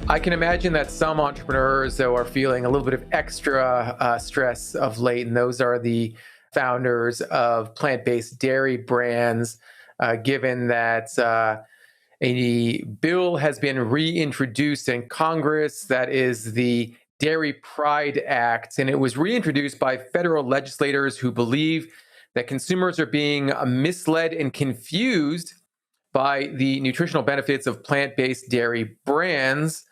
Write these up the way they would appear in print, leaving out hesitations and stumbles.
I can imagine that some entrepreneurs, though, are feeling a little bit of extra stress of late, and those are the founders of plant-based dairy brands, given that a bill has been reintroduced in Congress. That is the Dairy Pride Act, and it was reintroduced by federal legislators who believe that consumers are being misled and confused by the nutritional benefits of plant-based dairy brands.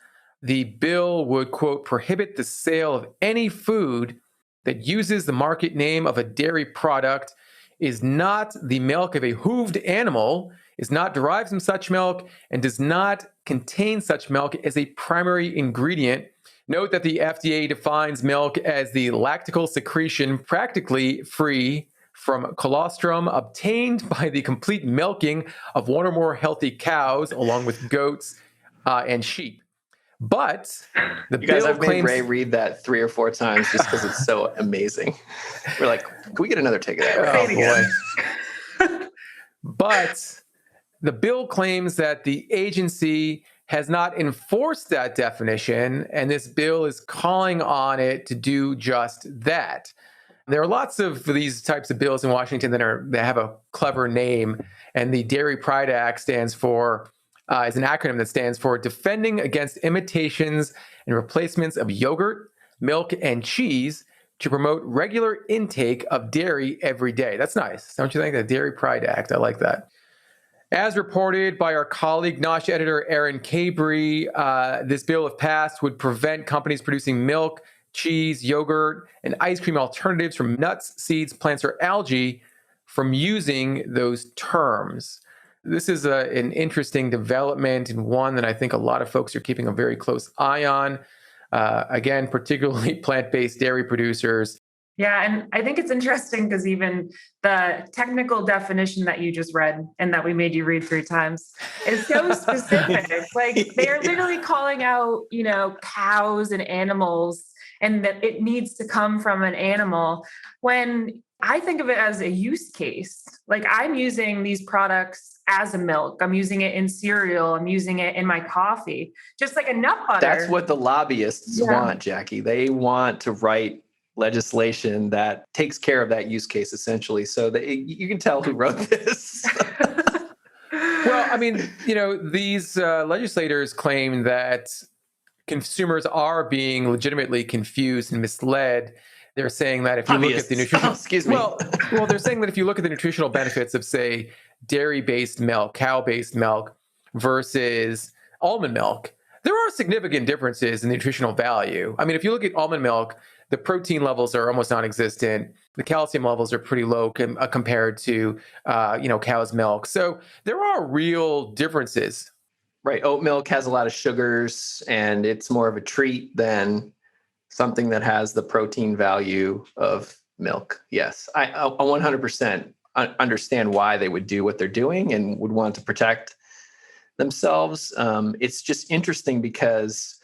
The bill would, quote, prohibit the sale of any food that uses the market name of a dairy product, is not the milk of a hooved animal, is not derived from such milk, and does not contain such milk as a primary ingredient. Note that the FDA defines milk as the lactical secretion practically free from colostrum obtained by the complete milking of one or more healthy cows, along with goats and sheep. But the you guys, bill I've made Ray read that 3 or 4 times just because it's so amazing. We're like, can we get another take of that? Oh, boy. But the bill claims that the agency has not enforced that definition, and this bill is calling on it to do just that. There are lots of these types of bills in Washington that have a clever name, and the Dairy Pride Act stands for is an acronym that stands for Defending Against Imitations and Replacements of Yogurt, Milk, and Cheese to Promote Regular Intake of Dairy Every Day. That's nice. Don't you think? The Dairy Pride Act. I like that. As reported by our colleague, Nosh editor Aaron Cabry, this bill, if passed, would prevent companies producing milk, cheese, yogurt, and ice cream alternatives from nuts, seeds, plants, or algae from using those terms. This is an interesting development, and one that I think a lot of folks are keeping a very close eye on. Again, particularly plant-based dairy producers. Yeah, and I think it's interesting because even the technical definition that you just read and that we made you read 3 times is so specific. Like they're literally calling out, cows and animals, and that it needs to come from an animal. When I think of it as a use case, like I'm using these products as a milk. I'm using it in cereal. I'm using it in my coffee, just like a nut butter. That's what the lobbyists want, Jackie. They want to write legislation that takes care of that use case, essentially. So that you can tell who wrote this. Well, I mean, these legislators claim that consumers are being legitimately confused and misled. They're saying that if you look at the nutritional, well, they're saying that if you look at the nutritional benefits of, say, dairy-based milk, cow-based milk versus almond milk, there are significant differences in the nutritional value. I mean, if you look at almond milk, the protein levels are almost non-existent. The calcium levels are pretty low compared to, cow's milk. So there are real differences. Right. Oat milk has a lot of sugars, and it's more of a treat than something that has the protein value of milk. Yes, I 100% understand why they would do what they're doing and would want to protect themselves. It's just interesting because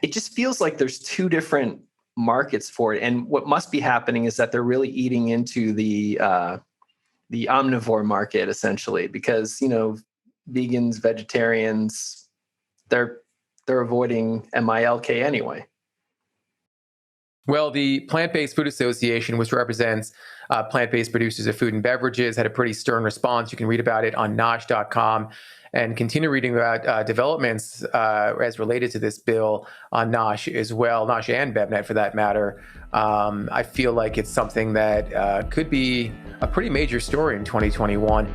it just feels like there's 2 different markets for it. And what must be happening is that they're really eating into the omnivore market, essentially, because, vegans, vegetarians, they're avoiding MILK anyway. Well, the Plant-Based Food Association, which represents plant-based producers of food and beverages, had a pretty stern response. You can read about it on Nosh.com and continue reading about developments as related to this bill on Nosh as well, Nosh and BevNet for that matter. I feel like it's something that could be a pretty major story in 2021.